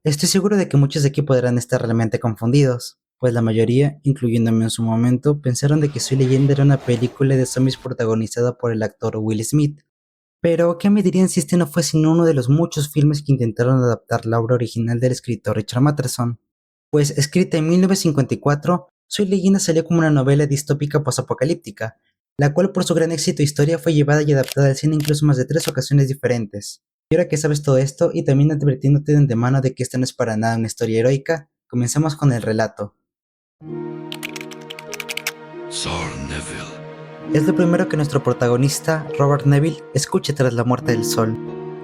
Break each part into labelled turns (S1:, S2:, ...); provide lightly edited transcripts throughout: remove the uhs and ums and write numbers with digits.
S1: Estoy seguro de que muchos de aquí podrán estar realmente confundidos, pues la mayoría, incluyéndome en su momento, pensaron de que Soy Leyenda era una película de zombies protagonizada por el actor Will Smith. Pero, ¿qué me dirían si este no fue sino uno de los muchos filmes que intentaron adaptar la obra original del escritor Richard Matheson? Pues, escrita en 1954, Soy Leyenda salió como una novela distópica posapocalíptica, la cual por su gran éxito e historia fue llevada y adaptada al cine incluso más de 3 ocasiones diferentes. Y ahora que sabes todo esto, y también advirtiéndote de antemano de que esta no es para nada una historia heroica, comencemos con el relato. Sir Neville. Es lo primero que nuestro protagonista, Robert Neville, escucha tras la muerte del sol.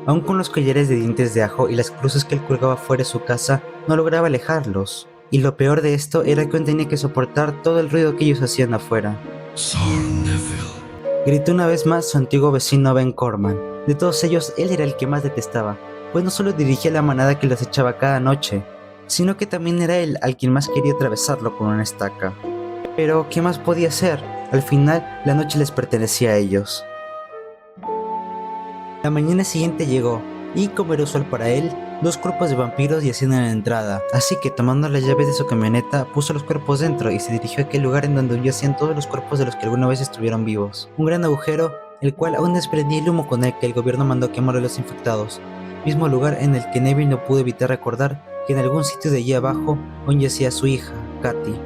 S1: Aún con los collares de dientes de ajo y las cruces que él colgaba fuera de su casa, no lograba alejarlos. Y lo peor de esto era que aún tenía que soportar todo el ruido que ellos hacían afuera. Sir Neville. Gritó una vez más su antiguo vecino Ben Corman. De todos ellos, él era el que más detestaba, pues no solo dirigía la manada que los echaba cada noche, sino que también era él al quien más quería atravesarlo con una estaca. Pero, ¿qué más podía hacer? Al final, la noche les pertenecía a ellos. La mañana siguiente llegó, y como era usual para él, 2 cuerpos de vampiros yacían en la entrada, así que tomando las llaves de su camioneta, puso los cuerpos dentro y se dirigió a aquel lugar en donde yacían todos los cuerpos de los que alguna vez estuvieron vivos. Un gran agujero, el cual aún desprendía el humo con el que el gobierno mandó quemar a los infectados, mismo lugar en el que Neville no pudo evitar recordar que en algún sitio de allí abajo aún yacía su hija, Katy.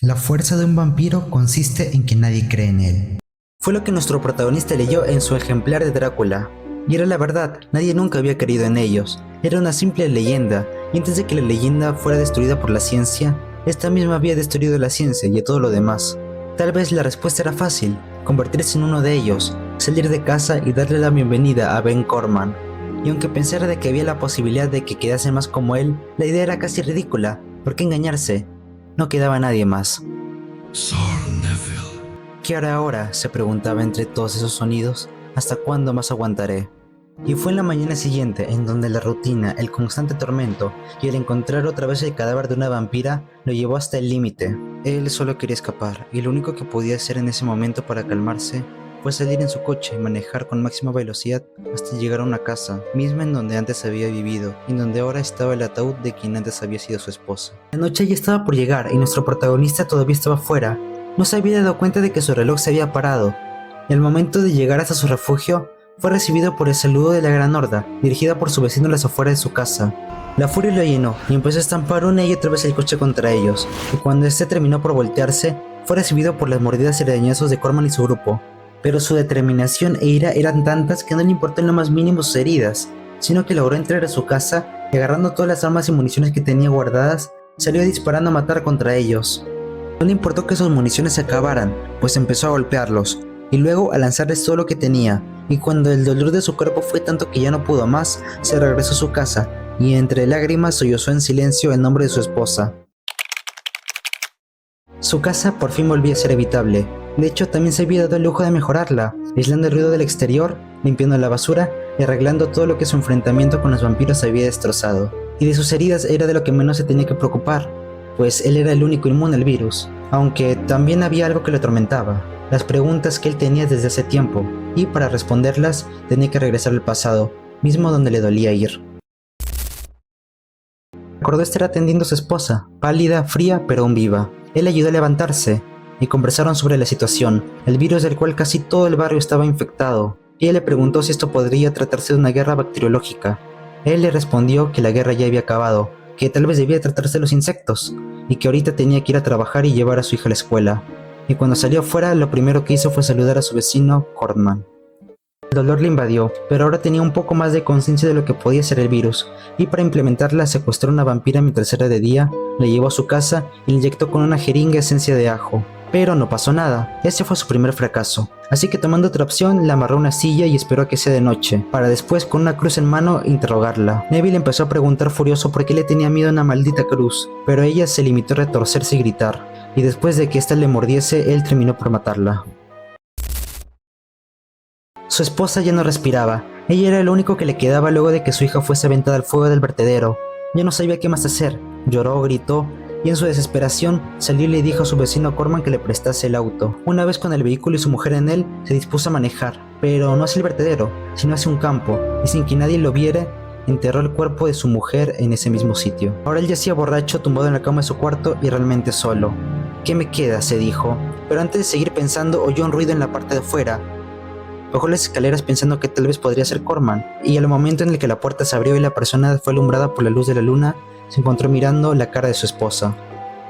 S1: La fuerza de un vampiro consiste en que nadie cree en él. Fue lo que nuestro protagonista leyó en su ejemplar de Drácula. Y era la verdad, nadie nunca había creído en ellos. Era una simple leyenda, y antes de que la leyenda fuera destruida por la ciencia, esta misma había destruido la ciencia y a todo lo demás. Tal vez la respuesta era fácil, convertirse en uno de ellos, salir de casa y darle la bienvenida a Ben Corman. Y aunque pensara de que había la posibilidad de que quedase más como él, la idea era casi ridícula. ¿Por qué engañarse? No quedaba nadie más. Sir Neville. ¿Qué hará ahora?, se preguntaba entre todos esos sonidos. ¿Hasta cuándo más aguantaré? Y fue en la mañana siguiente en donde la rutina, el constante tormento y el encontrar otra vez el cadáver de una vampira lo llevó hasta el límite. Él solo quería escapar y lo único que podía hacer en ese momento para calmarse fue salir en su coche y manejar con máxima velocidad hasta llegar a una casa, misma en donde antes había vivido y en donde ahora estaba el ataúd de quien antes había sido su esposa. La noche ya estaba por llegar y nuestro protagonista todavía estaba fuera. No se había dado cuenta de que su reloj se había parado. Y al momento de llegar hasta su refugio, fue recibido por el saludo de la gran horda, dirigida por su vecino a las afueras de su casa. La furia lo llenó y empezó a estampar una y otra vez el coche contra ellos, y cuando este terminó por voltearse, fue recibido por las mordidas y arañazos de Corman y su grupo. Pero su determinación e ira eran tantas que no le importó en lo más mínimo sus heridas, sino que logró entrar a su casa y agarrando todas las armas y municiones que tenía guardadas, salió disparando a matar contra ellos. No le importó que sus municiones se acabaran, pues empezó a golpearlos, y luego a lanzarles todo lo que tenía, y cuando el dolor de su cuerpo fue tanto que ya no pudo más, se regresó a su casa, y entre lágrimas sollozó en silencio el nombre de su esposa. Su casa por fin volvía a ser habitable. De hecho, también se había dado el lujo de mejorarla, aislando el ruido del exterior, limpiando la basura y arreglando todo lo que su enfrentamiento con los vampiros había destrozado. Y de sus heridas era de lo que menos se tenía que preocupar, pues él era el único inmune al virus, aunque también había algo que lo atormentaba, las preguntas que él tenía desde hace tiempo, y para responderlas tenía que regresar al pasado, mismo donde le dolía ir. Recordó estar atendiendo a su esposa, pálida, fría, pero aún viva. Él ayudó a levantarse, y conversaron sobre la situación, el virus del cual casi todo el barrio estaba infectado. Ella le preguntó si esto podría tratarse de una guerra bacteriológica. Él le respondió que la guerra ya había acabado, que tal vez debía tratarse de los insectos, y que ahorita tenía que ir a trabajar y llevar a su hija a la escuela. Y cuando salió afuera, lo primero que hizo fue saludar a su vecino, Corman. El dolor le invadió, pero ahora tenía un poco más de conciencia de lo que podía ser el virus, y para implementarla secuestró a una vampira mientras era de día, la llevó a su casa y le inyectó con una jeringa esencia de ajo. Pero no pasó nada, ese fue su primer fracaso, así que tomando otra opción, la amarró a una silla y esperó a que sea de noche, para después con una cruz en mano interrogarla. Neville empezó a preguntar furioso por qué le tenía miedo a una maldita cruz, pero ella se limitó a retorcerse y gritar, y después de que ésta le mordiese, él terminó por matarla. Su esposa ya no respiraba, ella era lo único que le quedaba luego de que su hija fuese aventada al fuego del vertedero. Ya no sabía qué más hacer, lloró, gritó, y en su desesperación salió y le dijo a su vecino Corman que le prestase el auto. Una vez con el vehículo y su mujer en él, se dispuso a manejar, pero no hacia el vertedero, sino hacia un campo, y sin que nadie lo viera, enterró el cuerpo de su mujer en ese mismo sitio. Ahora él yacía borracho, tumbado en la cama de su cuarto y realmente solo. ¿Qué me queda?, se dijo, pero antes de seguir pensando oyó un ruido en la parte de afuera. Bajó las escaleras pensando que tal vez podría ser Corman, y al momento en el que la puerta se abrió y la persona fue alumbrada por la luz de la luna, se encontró mirando la cara de su esposa.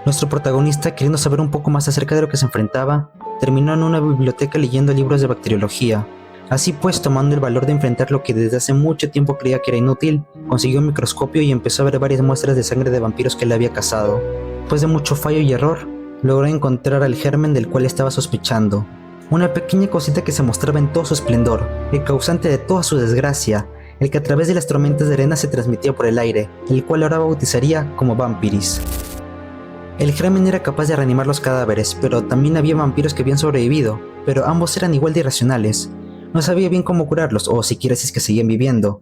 S1: Nuestro protagonista, queriendo saber un poco más acerca de lo que se enfrentaba, terminó en una biblioteca leyendo libros de bacteriología. Así pues, tomando el valor de enfrentar lo que desde hace mucho tiempo creía que era inútil, consiguió un microscopio y empezó a ver varias muestras de sangre de vampiros que le había cazado. Después de mucho fallo y error, logró encontrar al germen del cual estaba sospechando. Una pequeña cosita que se mostraba en todo su esplendor, el causante de toda su desgracia, el que a través de las tormentas de arena se transmitía por el aire, el cual ahora bautizaría como Vampiris. El germen era capaz de reanimar los cadáveres, pero también había vampiros que habían sobrevivido, pero ambos eran igual de irracionales. No sabía bien cómo curarlos, o siquiera si es que seguían viviendo.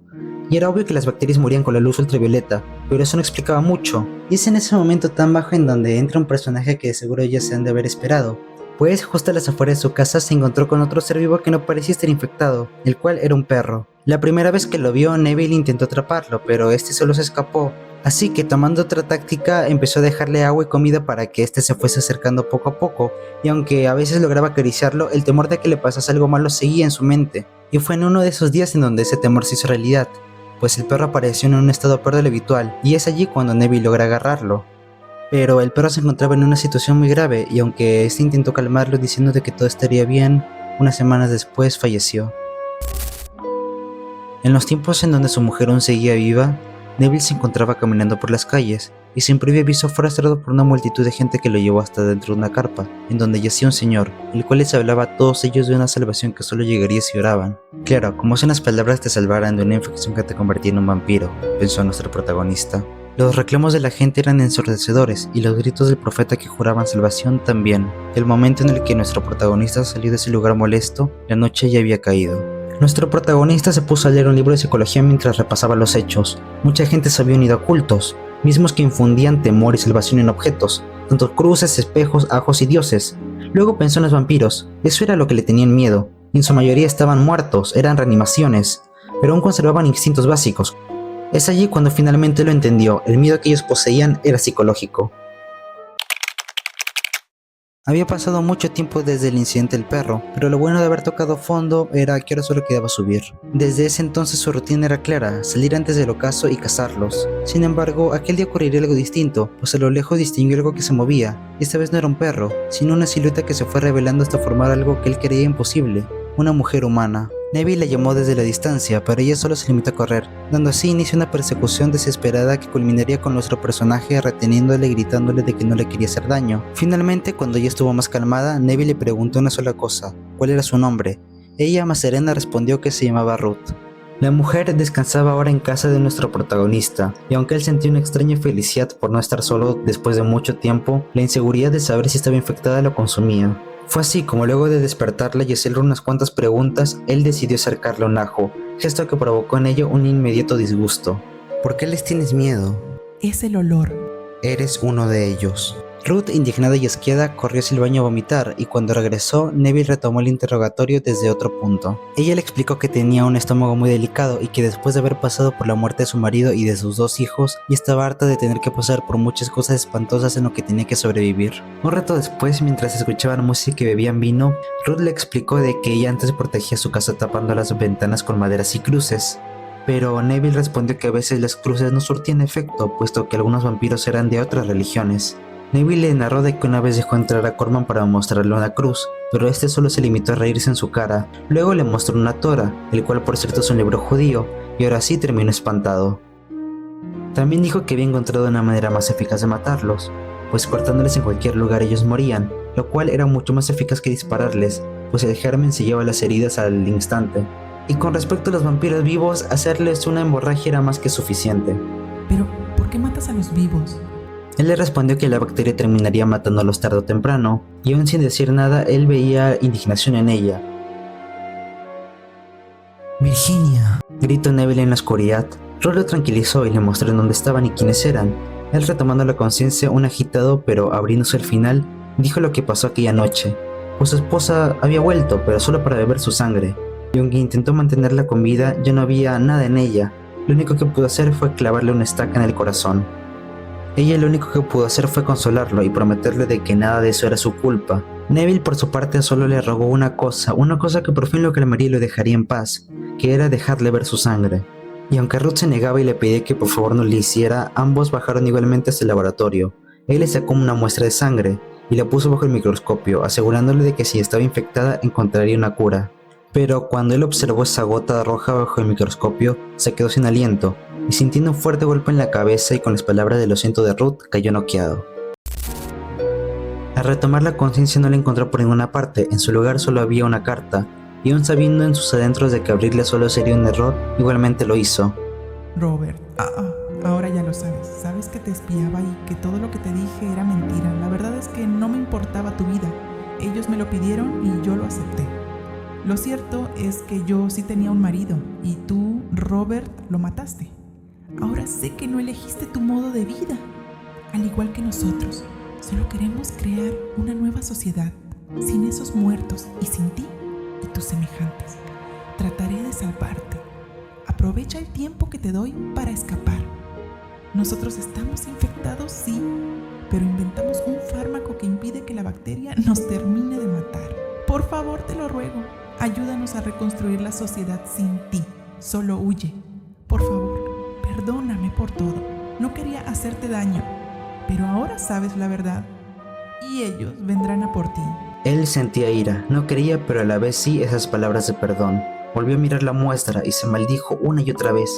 S1: Y era obvio que las bacterias morían con la luz ultravioleta, pero eso no explicaba mucho. Y es en ese momento tan bajo en donde entra un personaje que de seguro ya se han de haber esperado. Pues justo a las afueras de su casa se encontró con otro ser vivo que no parecía estar infectado, el cual era un perro. La primera vez que lo vio, Neville intentó atraparlo, pero este solo se escapó. Así que tomando otra táctica, empezó a dejarle agua y comida para que este se fuese acercando poco a poco, y aunque a veces lograba acariciarlo, el temor de que le pasase algo malo seguía en su mente. Y fue en uno de esos días en donde ese temor se hizo realidad, pues el perro apareció en un estado peor de lo habitual, y es allí cuando Neville logra agarrarlo. Pero el perro se encontraba en una situación muy grave, y aunque este intentó calmarlo diciendo de que todo estaría bien, unas semanas después falleció. En los tiempos en donde su mujer aún seguía viva, Neville se encontraba caminando por las calles, y sin previo aviso fue arrastrado por una multitud de gente que lo llevó hasta dentro de una carpa, en donde yacía un señor, el cual les hablaba a todos ellos de una salvación que solo llegaría si oraban. Claro, como si unas palabras te salvaran de una infección que te convertía en un vampiro, pensó nuestro protagonista. Los reclamos de la gente eran ensordecedores y los gritos del profeta que juraban salvación también. El momento en el que nuestro protagonista salió de ese lugar molesto, la noche ya había caído. Nuestro protagonista se puso a leer un libro de psicología mientras repasaba los hechos. Mucha gente se había unido a cultos, mismos que infundían temor y salvación en objetos, tanto cruces, espejos, ajos y dioses. Luego pensó en los vampiros, eso era lo que le tenían miedo, y en su mayoría estaban muertos, eran reanimaciones, pero aún conservaban instintos básicos. Es allí cuando finalmente lo entendió, el miedo que ellos poseían era psicológico. Había pasado mucho tiempo desde el incidente del perro, pero lo bueno de haber tocado fondo era que ahora solo quedaba subir. Desde ese entonces su rutina era clara, salir antes del ocaso y cazarlos. Sin embargo, aquel día ocurriría algo distinto, pues a lo lejos distinguió algo que se movía, y esta vez no era un perro, sino una silueta que se fue revelando hasta formar algo que él creía imposible, una mujer humana. Neville la llamó desde la distancia, pero ella solo se limitó a correr, dando así inicio a una persecución desesperada que culminaría con nuestro personaje reteniéndole y gritándole de que no le quería hacer daño. Finalmente, cuando ella estuvo más calmada, Neville le preguntó una sola cosa: ¿cuál era su nombre? Ella, más serena, respondió que se llamaba Ruth. La mujer descansaba ahora en casa de nuestro protagonista, y aunque él sentía una extraña felicidad por no estar solo después de mucho tiempo, la inseguridad de saber si estaba infectada lo consumía. Fue así como luego de despertarla y hacerle unas cuantas preguntas, él decidió acercarle un ajo, gesto que provocó en ella un inmediato disgusto. ¿Por qué les tienes miedo?
S2: Es el olor.
S1: Eres uno de ellos. Ruth, indignada y asqueada, corrió hacia el baño a vomitar y cuando regresó, Neville retomó el interrogatorio desde otro punto. Ella le explicó que tenía un estómago muy delicado y que después de haber pasado por la muerte de su marido y de sus 2 hijos, ya estaba harta de tener que pasar por muchas cosas espantosas en lo que tenía que sobrevivir. Un rato después, mientras escuchaban música y bebían vino, Ruth le explicó de que ella antes protegía su casa tapando las ventanas con maderas y cruces. Pero Neville respondió que a veces las cruces no surtían efecto, puesto que algunos vampiros eran de otras religiones. Neville le narró de que una vez dejó entrar a Corman para mostrarle una cruz, pero este solo se limitó a reírse en su cara. Luego le mostró una Torah, el cual por cierto es un libro judío, y ahora sí terminó espantado. También dijo que había encontrado una manera más eficaz de matarlos, pues cortándoles en cualquier lugar ellos morían, lo cual era mucho más eficaz que dispararles, pues el germen sellaba las heridas al instante. Y con respecto a los vampiros vivos, hacerles una hemorragia era más que suficiente.
S2: Pero, ¿por qué matas a los vivos?
S1: Él le respondió que la bacteria terminaría matándolos tarde o temprano, y aún sin decir nada, él veía indignación en ella.
S2: ¡Virginia!,
S1: gritó Neville en la oscuridad. Ruth lo tranquilizó y le mostró en dónde estaban y quiénes eran. Él, retomando la conciencia, un agitado pero abriéndose al final, dijo lo que pasó aquella noche, pues su esposa había vuelto, pero solo para beber su sangre, y aunque intentó mantenerla con vida, ya no había nada en ella. Lo único que pudo hacer fue clavarle una estaca en el corazón. Ella lo único que pudo hacer fue consolarlo y prometerle de que nada de eso era su culpa. Neville por su parte solo le rogó una cosa que por fin lo calmaría y lo dejaría en paz, que era dejarle ver su sangre. Y aunque Ruth se negaba y le pedía que por favor no lo hiciera, ambos bajaron igualmente hasta el laboratorio. Él le sacó una muestra de sangre y la puso bajo el microscopio, asegurándole de que si estaba infectada encontraría una cura. Pero cuando él observó esa gota roja bajo el microscopio, se quedó sin aliento, y sintiendo un fuerte golpe en la cabeza y con las palabras de lo siento de Ruth, cayó noqueado. Al retomar la conciencia no la encontró por ninguna parte, en su lugar solo había una carta, y aún sabiendo en sus adentros de que abrirla solo sería un error, igualmente lo hizo.
S2: Robert, ahora ya lo sabes. Sabes que te espiaba y que todo lo que te dije era mentira. La verdad es que no me importaba tu vida. Ellos me lo pidieron y yo lo acepté. Lo cierto es que yo sí tenía un marido y tú, Robert, lo mataste. Ahora sé que no elegiste tu modo de vida. Al igual que nosotros, solo queremos crear una nueva sociedad, sin esos muertos y sin ti y tus semejantes. Trataré de salvarte. Aprovecha el tiempo que te doy para escapar. Nosotros estamos infectados, sí, pero inventamos un fármaco que impide que la bacteria nos termine de matar. Por favor, te lo ruego, ayúdanos a reconstruir la sociedad sin ti. Solo huye. Por favor, perdóname por todo. No quería hacerte daño, pero ahora sabes la verdad y ellos vendrán a por ti.
S1: Él sentía ira, no quería pero a la vez sí esas palabras de perdón. Volvió a mirar la muestra y se maldijo una y otra vez.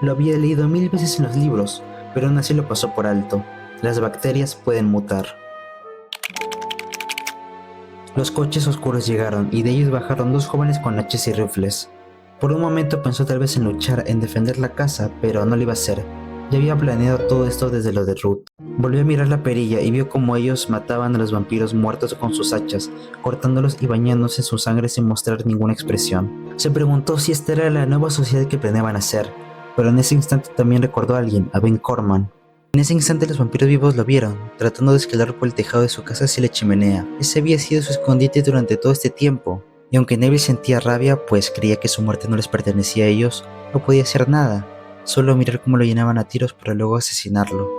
S1: Lo había leído 1000 veces en los libros, pero aún así lo pasó por alto. Las bacterias pueden mutar. Los coches oscuros llegaron y de ellos bajaron 2 jóvenes con hachas y rifles. Por un momento pensó tal vez en luchar, en defender la casa, pero no lo iba a hacer. Ya había planeado todo esto desde lo de Ruth. Volvió a mirar la perilla y vio cómo ellos mataban a los vampiros muertos con sus hachas, cortándolos y bañándose en su sangre sin mostrar ninguna expresión. Se preguntó si esta era la nueva sociedad que planeaban hacer, pero en ese instante también recordó a alguien, a Ben Corman. En ese instante los vampiros vivos lo vieron, tratando de escalar por el tejado de su casa hacia la chimenea. Ese había sido su escondite durante todo este tiempo, y aunque Neville sentía rabia, pues creía que su muerte no les pertenecía a ellos, no podía hacer nada, solo mirar cómo lo llenaban a tiros para luego asesinarlo.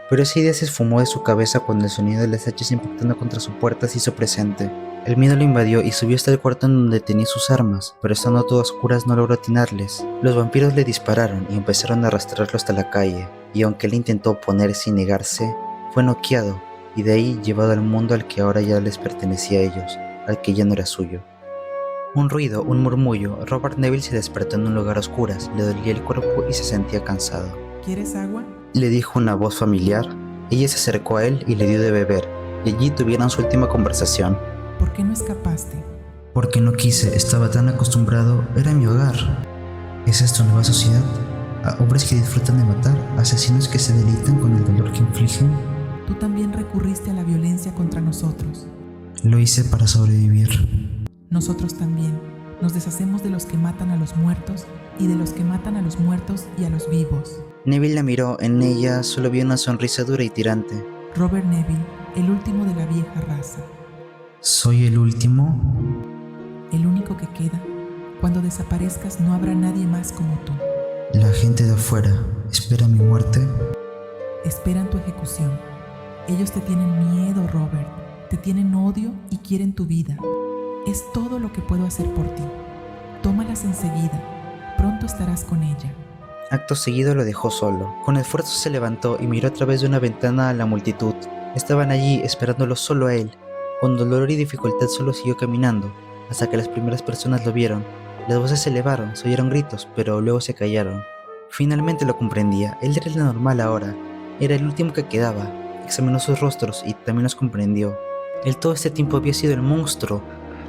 S1: Pero esa idea se esfumó de su cabeza cuando el sonido de las hachas impactando contra su puerta se hizo presente. El miedo lo invadió y subió hasta el cuarto en donde tenía sus armas, pero estando todas oscuras no logró atinarles. Los vampiros le dispararon y empezaron a arrastrarlo hasta la calle, y aunque él intentó oponerse y negarse, fue noqueado, y de ahí llevado al mundo al que ahora ya les pertenecía a ellos, al que ya no era suyo. Un ruido, un murmullo, Robert Neville se despertó en un lugar a oscuras, le dolía el cuerpo y se sentía cansado.
S2: ¿Quieres agua?
S1: Le dijo una voz familiar. Ella se acercó a él y le dio de beber, y allí tuvieron su última conversación.
S2: ¿Por qué no escapaste?
S1: Porque no quise, estaba tan acostumbrado, era mi hogar. ¿Esa es tu nueva sociedad? ¿A hombres que disfrutan de matar? ¿Asesinos que se deleitan con el dolor que infligen?
S2: Tú también recurriste a la violencia contra nosotros.
S1: Lo hice para sobrevivir.
S2: Nosotros también. Nos deshacemos de los que matan a los muertos y de los que matan a los muertos y a los vivos.
S1: Neville la miró, en ella solo vio una sonrisa dura y tirante.
S2: Robert Neville, el último de la vieja raza.
S1: ¿Soy el último?
S2: El único que queda. Cuando desaparezcas no habrá nadie más como tú.
S1: La gente de afuera espera mi muerte.
S2: Esperan tu ejecución. Ellos te tienen miedo, Robert. Te tienen odio y quieren tu vida. Es todo lo que puedo hacer por ti. Tómalas enseguida. Pronto estarás con ella.
S1: Acto seguido lo dejó solo. Con esfuerzo se levantó y miró a través de una ventana a la multitud. Estaban allí esperándolo solo a él. Con dolor y dificultad solo siguió caminando, hasta que las primeras personas lo vieron. Las voces se elevaron, se oyeron gritos, pero luego se callaron. Finalmente lo comprendía, él era el normal ahora. Era el último que quedaba. Examinó sus rostros y también los comprendió. Él todo este tiempo había sido el monstruo,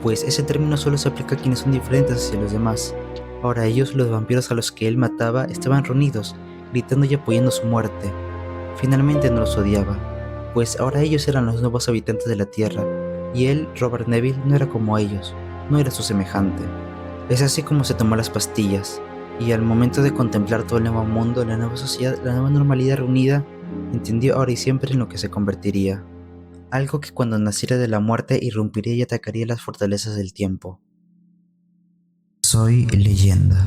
S1: pues ese término solo se aplica a quienes son diferentes hacia los demás. Ahora ellos, los vampiros a los que él mataba, estaban reunidos, gritando y apoyando su muerte. Finalmente no los odiaba, pues ahora ellos eran los nuevos habitantes de la Tierra, y él, Robert Neville, no era como ellos, no era su semejante. Es así como se tomó las pastillas, y al momento de contemplar todo el nuevo mundo, la nueva sociedad, la nueva normalidad reunida, entendió ahora y siempre en lo que se convertiría. algo que cuando naciera de la muerte irrumpiría y atacaría las fortalezas del tiempo. Soy leyenda.